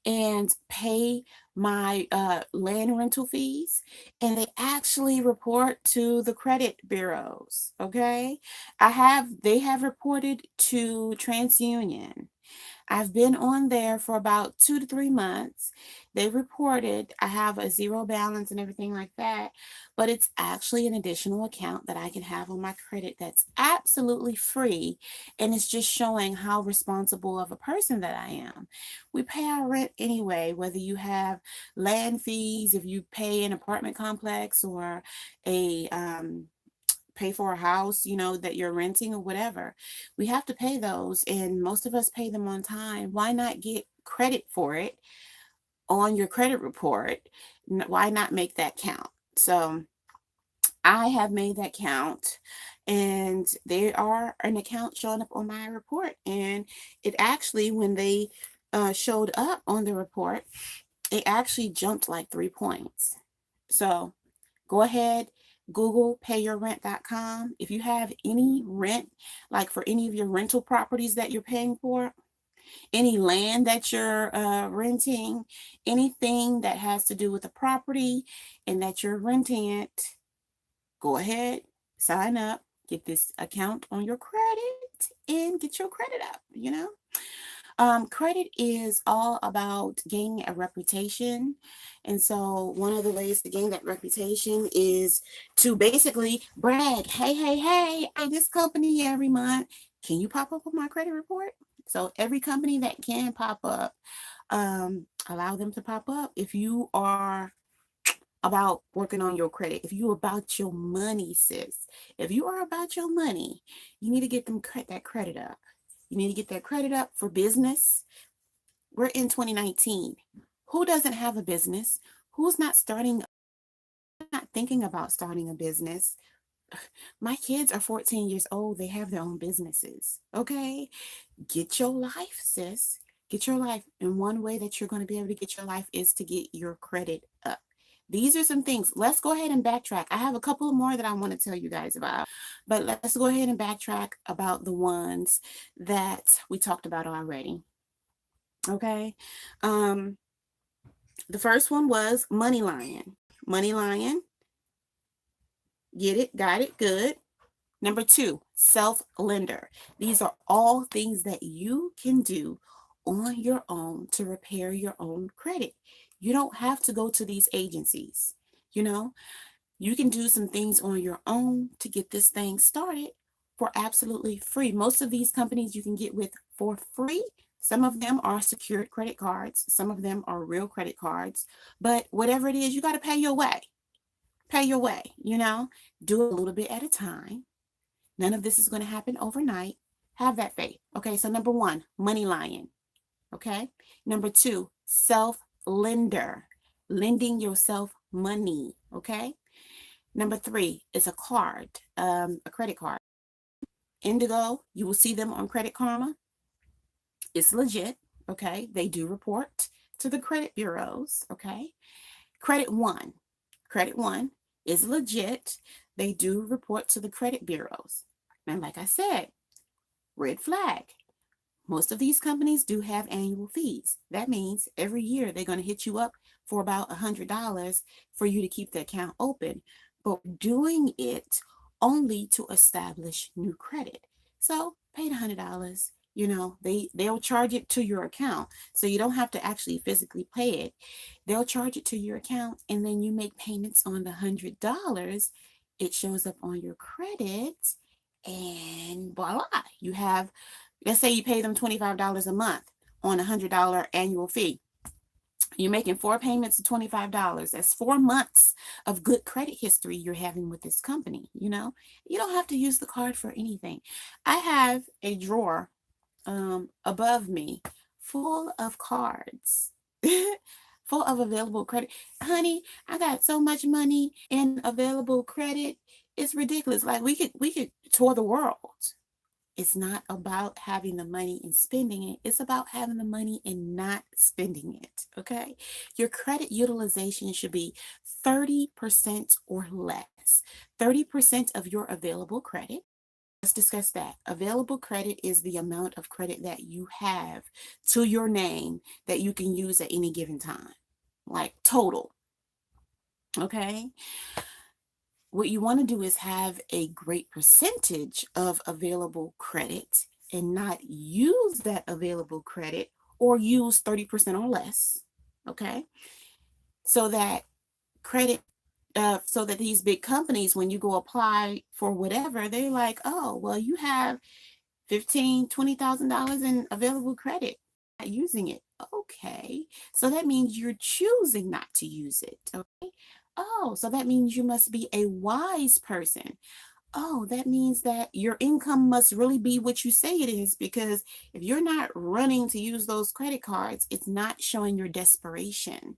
and pay my land rental fees, and they actually report to the credit bureaus. Okay, they have reported to TransUnion. I've been on there for about 2 to 3 months. They reported I have a zero balance and everything like that, but it's actually an additional account that I can have on my credit that's absolutely free. And it's just showing how responsible of a person that I am. We pay our rent anyway, whether you have land fees, if you pay an apartment complex or a, pay for a house, that you're renting or whatever. We have to pay those, and most of us pay them on time. Why not get credit for it on your credit report? Why not make that count? So I have made that count, and they are an account showing up on my report. And it actually, when they showed up on the report, it actually jumped like 3 points. So go ahead, Google payyourrent.com. If you have any rent, like for any of your rental properties that you're paying for, any land that you're renting, anything that has to do with the property and that you're renting it, go ahead, sign up, get this account on your credit, and get your credit up, you know? Credit is all about gaining a reputation. And so one of the ways to gain that reputation is to basically brag, hey, this company every month. Can you pop up on my credit report? So every company that can pop up, allow them to pop up. If you are about working on your credit, if you're about your money, sis, if you are about your money, you need to get that credit up. You need to get that credit up for business. We're in 2019. Who doesn't have a business? Who's not not thinking about starting a business? My kids are 14 years old. They have their own businesses. Okay. Get your life, sis. Get your life. And one way that you're going to be able to get your life is to get your credit up. These are some things. Let's go ahead and backtrack. I have a couple more that I want to tell you guys about, but let's go ahead and backtrack about the ones that we talked about already. Okay. Um, the first one was money lion. Money lion. Get it? Got it? Good. Number 2, self-lender. These are all things that you can do on your own to repair your own credit. You don't have to go to these agencies. You know, you can do some things on your own to get this thing started for absolutely free. Most of these companies you can get with for free. Some of them are secured credit cards. Some of them are real credit cards. But whatever it is, you got to pay your way. Pay your way, you know, do it a little bit at a time. None of this is going to happen overnight. Have that faith. Okay, so number 1, money lion. Okay. Number 2, self-lender, lending yourself money. Okay. Number 3 is a card, a credit card. Indigo, you will see them on Credit Karma. It's legit. Okay. They do report to the credit bureaus. Okay. Credit One. Credit One is legit. They do report to the credit bureaus. And like I said, red flag. Most of these companies do have annual fees. That means every year they're going to hit you up for about $100 for you to keep the account open, but doing it only to establish new credit. So pay the $100. You know, they'll charge it to your account, so you don't have to actually physically pay it. They'll charge it to your account, and then you make payments on the $100. It shows up on your credit, and voila, you have, let's say you pay them $25 a month on a $100 annual fee. You're making 4 payments of $25. That's 4 months of good credit history you're having with this company. You know, you don't have to use the card for anything. I have a drawer above me full of cards. Full of available credit. Honey, I got so much money in available credit. It's ridiculous. Like we could tour the world. It's not about having the money and spending it. It's about having the money and not spending it. Okay. Your credit utilization should be 30% or less. 30% of your available credit. Let's discuss that. Available credit is the amount of credit that you have to your name that you can use at any given time, like total. Okay. What you want to do is have a great percentage of available credit and not use that available credit, or use 30% or less. Okay. So that credit, so that these big companies, when you go apply for whatever, they're like, oh, well, you have $15,000, $20,000 in available credit, not using it. Okay. So that means you're choosing not to use it. Okay. Oh, so that means you must be a wise person. Oh, that means that your income must really be what you say it is, because if you're not running to use those credit cards, it's not showing your desperation.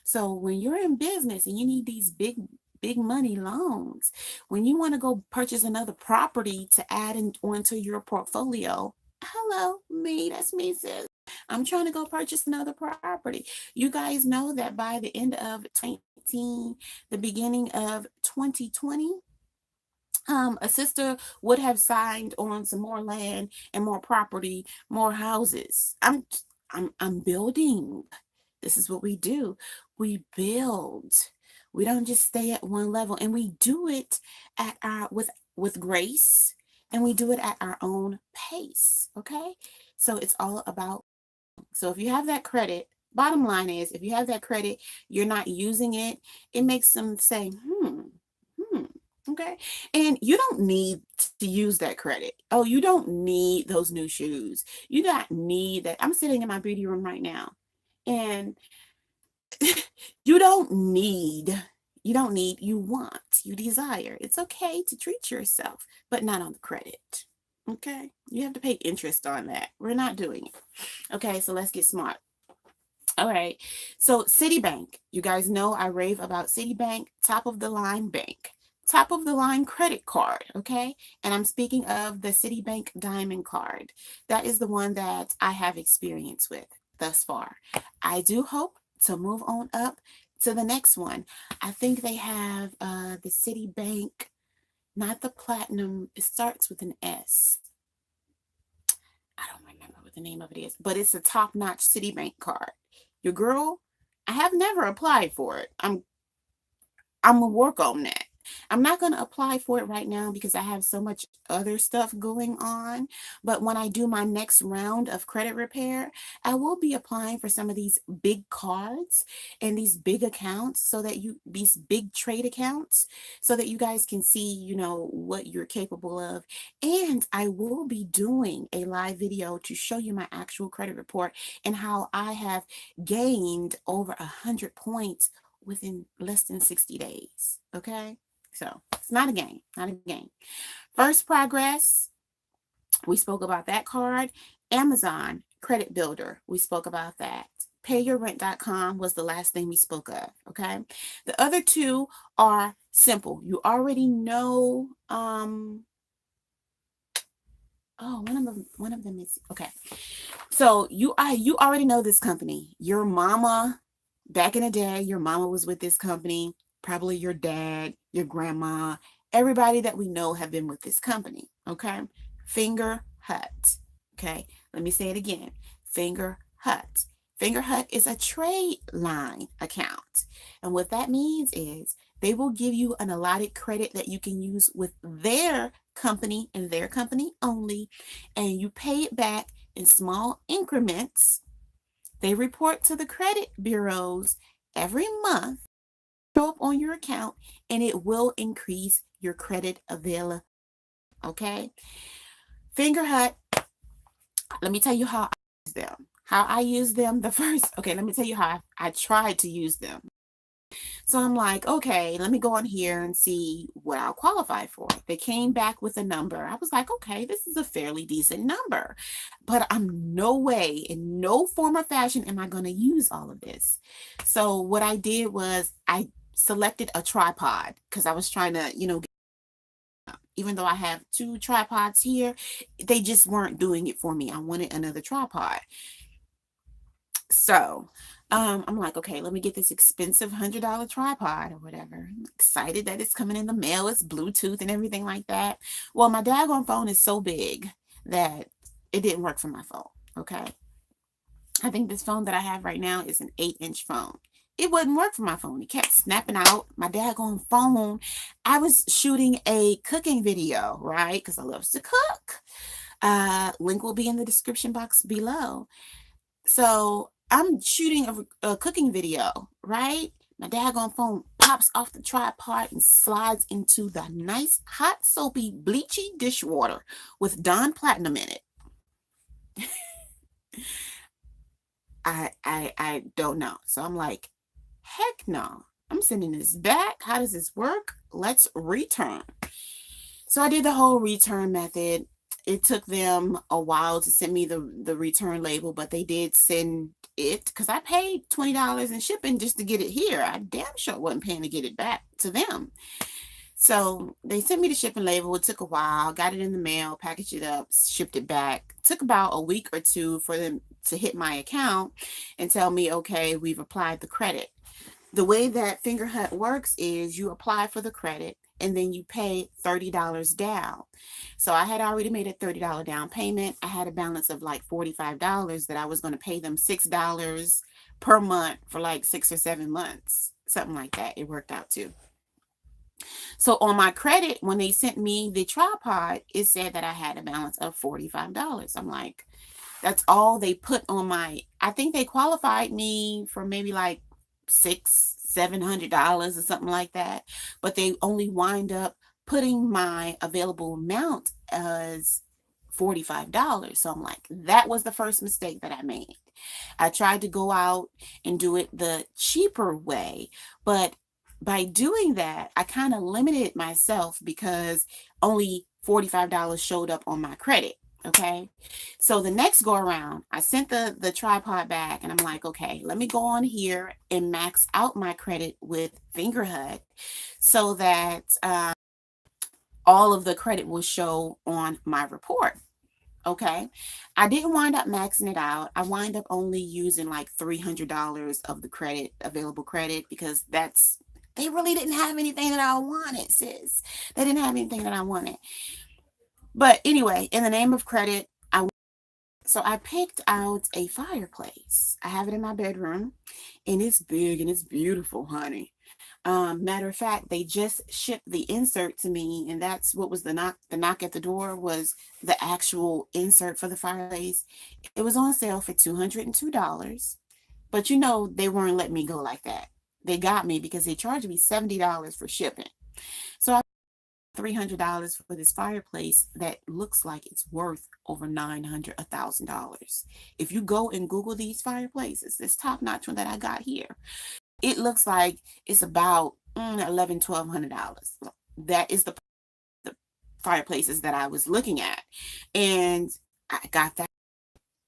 So when you're in business and you need these big big money loans. When you want to go purchase another property to add onto your portfolio, hello, me, that's me, sis. I'm trying to go purchase another property. You guys know that by the end of 2019, the beginning of 2020, a sister would have signed on some more land and more property, more houses. I'm building. This is what we do. We build. We don't just stay at one level, and we do it at our with grace, and we do it at our own pace. Okay, so it's all about. So if you have that credit, bottom line is, if you have that credit, you're not using it. It makes them say, hmm. Okay. And you don't need to use that credit. Oh, you don't need those new shoes. You don't need that. I'm sitting in my beauty room right now, and you want, you desire. It's okay to treat yourself, but not on the credit. Okay. You have to pay interest on that. We're not doing it. Okay. So let's get smart. All right. So Citibank, you guys know I rave about Citibank, top of the line bank, top of the line credit card. Okay. And I'm speaking of the Citibank Diamond card. That is the one that I have experience with thus far. I do hope to move on up to the next one. I think they have the Citibank, not the platinum. It starts with an S. I don't remember what the name of it is, but it's a top-notch Citibank card. Your girl, I have never applied for it. I'm gonna work on that. I'm not going to apply for it right now because I have so much other stuff going on. But when I do my next round of credit repair, I will be applying for some of these big cards and these big accounts, so that these big trade accounts, so that you guys can see, what you're capable of. And I will be doing a live video to show you my actual credit report and how I have gained over 100 points within less than 60 days. Okay. So it's not a game, not a game. First Progress, we spoke about that card. Amazon Credit Builder, we spoke about that. PayYourRent.com was the last thing we spoke of. Okay. The other two are simple. You already know. One of them is okay. So you already know this company. Your mama, back in the day, your mama was with this company. Probably your dad, your grandma, everybody that we know have been with this company. Okay. Finger Hut. Okay. Let me say it again. Finger Hut. Finger Hut is a trade line account. And what that means is they will give you an allotted credit that you can use with their company and their company only. And you pay it back in small increments. They report to the credit bureaus every month, show up on your account, and it will increase your credit availability. Okay. Finger Hut, let me tell you how I use them. Let me tell you how I tried to use them. So I'm like, okay, let me go on here and see what I'll qualify for. They came back with a number. I was like, okay, this is a fairly decent number, but I'm no way, in no form or fashion, am I going to use all of this. So what I did was I selected a tripod because I was trying to, even though I have 2 tripods here, they just weren't doing it for me. I wanted another tripod. So I'm like, okay, let me get this expensive $100 tripod or whatever. I'm excited that it's coming in the mail. It's Bluetooth and everything like that. Well, my daggone phone is so big that it didn't work for my phone. Okay. I think this phone that I have right now is an 8-inch phone. It wouldn't work for my phone. It kept snapping out. My daggone phone. I was shooting a cooking video, right? Because I love to cook. Link will be in the description box below. So I'm shooting a cooking video, right? My daggone phone pops off the tripod and slides into the nice, hot, soapy, bleachy dishwater with Dawn Platinum in it. I don't know. So I'm like, heck no. I'm sending this back. How does this work? Let's return. So I did the whole return method. It took them a while to send me the return label, but they did send it because I paid $20 in shipping just to get it here. I damn sure wasn't paying to get it back to them. So they sent me the shipping label. It took a while. Got it in the mail, packaged it up, shipped it back. Took about a week or two for them to hit my account and tell me, okay, we've applied the credit. The way that Fingerhut works is you apply for the credit and then you pay $30 down. So I had already made a $30 down payment. I had a balance of like $45 that I was going to pay them $6 per month for like 6 or 7 months, something like that. It worked out too. So on my credit, when they sent me the tripod, it said that I had a balance of $45. I'm like, that's all they put on my, I think they qualified me for maybe like $700 or something like that. But they only wind up putting my available amount as $45. So I'm like, that was the first mistake that I made. I tried to go out and do it the cheaper way, but by doing that, I kind of limited myself because only $45 showed up on my credit. Okay. So the next go around, I sent the tripod back and I'm like, okay, let me go on here and max out my credit with Fingerhut so that all of the credit will show on my report. Okay. I didn't wind up maxing it out. I wind up only using like $300 of the credit, available credit, because they really didn't have anything that I wanted, sis. They didn't have anything that I wanted. But anyway, in the name of credit, I picked out a fireplace. I have it in my bedroom and it's big and it's beautiful, honey. Matter of fact, they just shipped the insert to me, and that's what was the knock. The knock at the door was the actual insert for the fireplace. It was on sale for $202, but they weren't letting me go like that. They got me because they charged me $70 for shipping. So I paid $300 for this fireplace that looks like it's worth over $900, $1,000. If you go and Google these fireplaces, this top-notch one that I got here, it looks like it's about $1,100-$1,200. That is the fireplaces that I was looking at, and I got that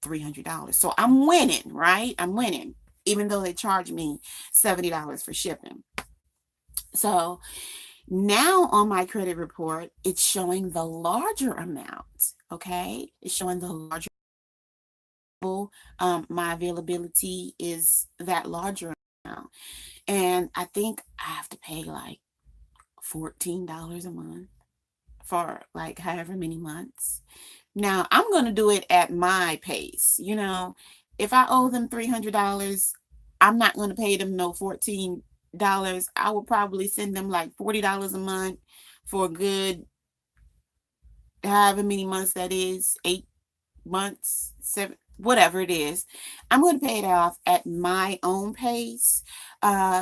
$300. So I'm winning, right? I'm winning, even though they charged me $70 for shipping. So now on my credit report, it's showing the larger amount. Okay, it's showing the larger. My availability is that larger amount. And I think I have to pay like $14 a month for like however many months. Now I'm going to do it at my pace. If I owe them $300, I'm not going to pay them no $14. I will probably send them like $40 a month for a good however many months that is, 8 months, 7, whatever it is. I'm going to pay it off at my own pace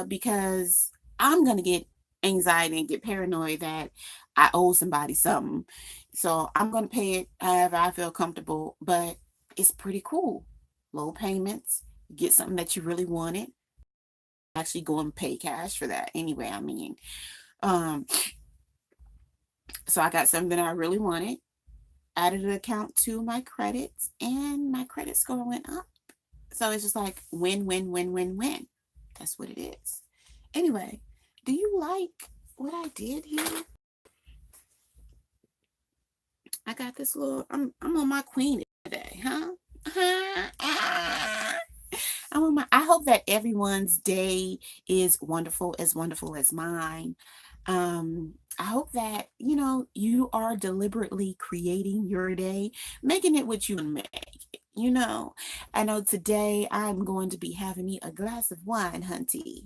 because I'm going to get anxiety and get paranoid that I owe somebody something. So I'm going to pay it however I feel comfortable, but it's pretty cool. Low payments, get something that you really wanted. Actually go and pay cash for that anyway. So I got something that I really wanted, added an account to my credits, and my credit score went up. So it's just like win, win, win, win, win. That's what it is. Anyway, do you like what I did here? I got this little, I'm on my queen today, huh? I hope that everyone's day is wonderful as mine. I hope that, you are deliberately creating your day, making it what you make. I know today I'm going to be having me a glass of wine, hunty.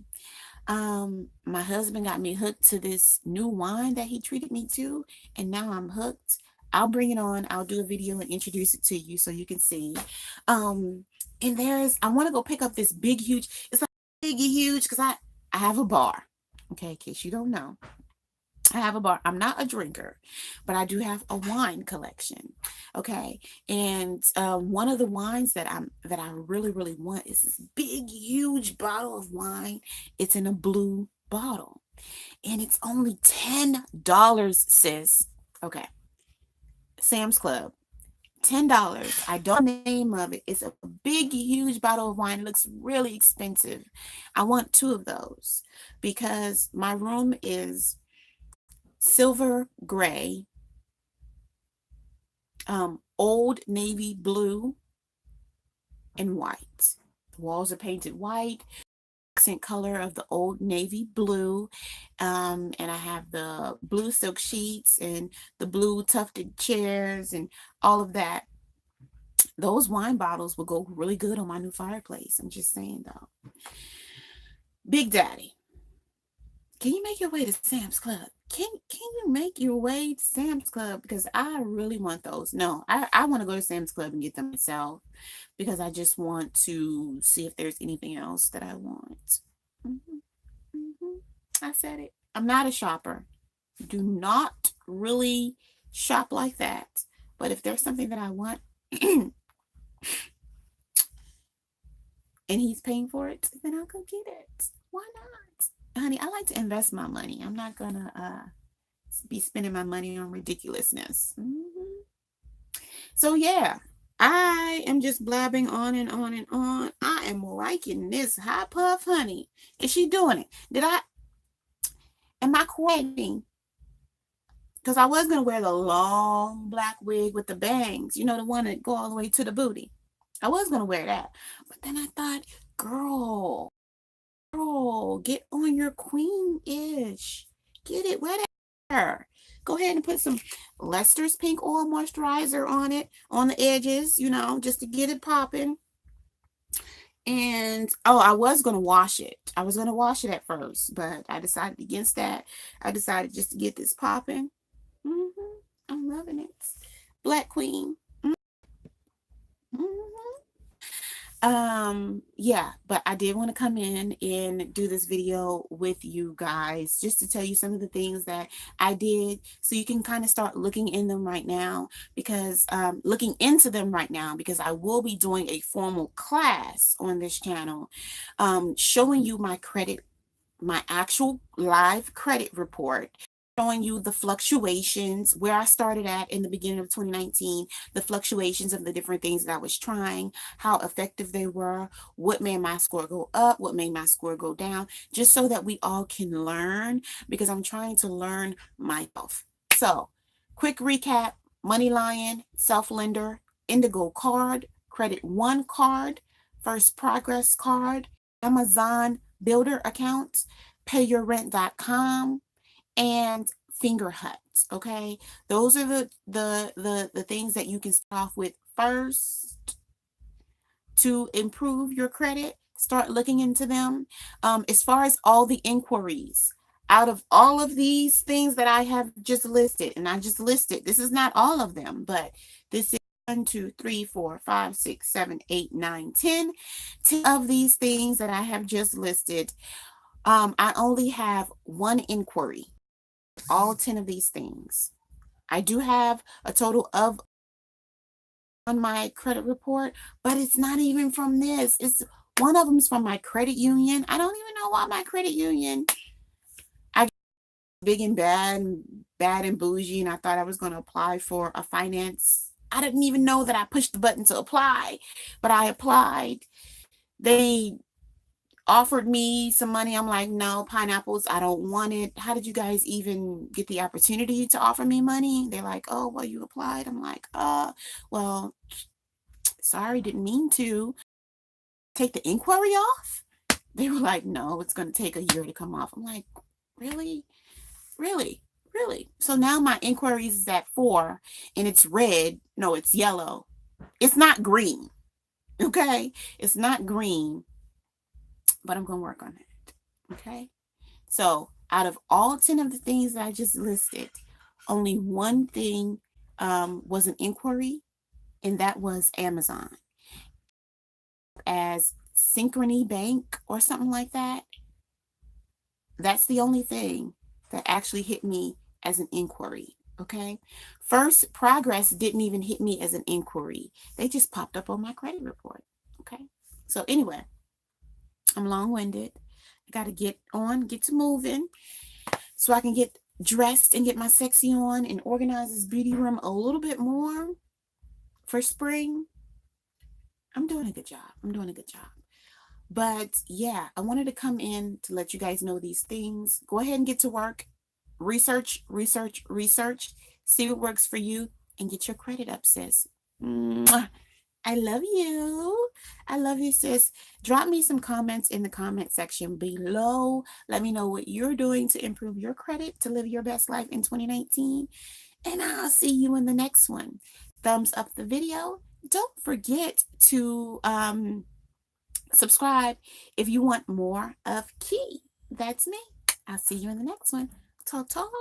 My husband got me hooked to this new wine that he treated me to, and now I'm hooked. I'll bring it on. I'll do a video and introduce it to you so you can see. And I want to go pick up this big, huge, it's like big, huge, because I have a bar. Okay, in case you don't know. I have a bar. I'm not a drinker, but I do have a wine collection. Okay. And one of the wines that I really, really want is this big, huge bottle of wine. It's in a blue bottle. And it's only $10, sis. Okay. Sam's Club. $10. I don't know the name of it. It's a big, huge bottle of wine. It looks really expensive. I want two of those because my room is silver gray, old navy blue, and white. The walls are painted white, accent color of the old navy blue, and I have the blue silk sheets and the blue tufted chairs and all of that. Those wine bottles will go really good on my new fireplace. I'm just saying though. Big Daddy, can you make your way to Sam's Club? Can you make your way to Sam's Club? Because I really want those. No, I want to go to Sam's Club and get them myself because I just want to see if there's anything else that I want. I said it. I'm not a shopper. Do not really shop like that. But if there's something that I want and he's paying for it, then I'll go get it. Why not? Honey, I like to invest my money. I'm not gonna be spending my money on ridiculousness. So yeah, I am just blabbing on and on and on. I am liking this hot puff honey. Is she doing it? Am I quitting? Because I was gonna wear the long black wig with the bangs, you know, the one that go all the way to the booty. I was gonna wear that. But then I thought, girl, get on your queen-ish. Get it wetter. Go ahead and put some Lester's Pink Oil Moisturizer on it, on the edges, you know, just to get it popping. And, oh, I was going to wash it. I was going to wash it at first, but I decided against that. I decided just to get this popping. I'm loving it. Black Queen. Yeah, but I did want to come in and do this video with you guys just to tell you some of the things that I did so you can kind of start looking in them right now because looking into them right now because I will be doing a formal class on this channel showing you my credit, my actual live credit report, showing you the fluctuations, where I started at in the beginning of 2019, the fluctuations of the different things that I was trying, how effective they were, what made my score go up, what made my score go down, just so that we all can learn because I'm trying to learn myself. So, quick recap: Money Lion, Self Lender, Indigo card, Credit One card, First Progress card, Amazon Builder account, PayYourRent.com, and Finger Huts. Okay, those are the things that you can start off with first to improve your credit. Start looking into them. As far as all the inquiries, out of all of these things that I have just listed, and I just listed, this is not all of them, but this is 1, 2, 3, 4, 5, 6, 7, 8, 9, 10 of these things that I have just listed. I only have one inquiry. All 10 of these things. I do have a total of on my credit report, but it's not even from this. It's one of them's from my credit union. I don't even know why my credit union. I got big and bad and bougie, and I thought I was going to apply for a finance. I didn't even know that I pushed the button to apply, but I applied. They offered me some money. I'm like, no, pineapples, I don't want it. How did you guys even get the opportunity to offer me money? They're like, oh, well, you applied. I'm like, well, sorry, didn't mean to. Take the inquiry off? They were like, no, it's going to take a year to come off. I'm like, really? So now my inquiries is at 4 and it's red. No, it's yellow. It's not green. Okay? It's not green. But I'm going to work on it. Okay? So out of all 10 of the things that I just listed, only one thing was an inquiry, and that was Amazon. As Synchrony Bank or something like that. That's the only thing that actually hit me as an inquiry. Okay? First Progress didn't even hit me as an inquiry. They just popped up on my credit report. Okay? So anyway, I'm long-winded. I got to get to moving so I can get dressed and get my sexy on and organize this beauty room a little bit more for spring, I'm doing a good job. I'm doing a good job. But yeah, I wanted to come in to let you guys know these things. Go ahead and get to work. Research, research, research. See what works for you and get your credit up, sis. Mwah. I love you. I love you, sis. Drop me some comments in the comment section below. Let me know what you're doing to improve your credit to live your best life in 2019. And I'll see you in the next one. Thumbs up the video. Don't forget to subscribe if you want more of Key. That's me. I'll see you in the next one. Talk, talk.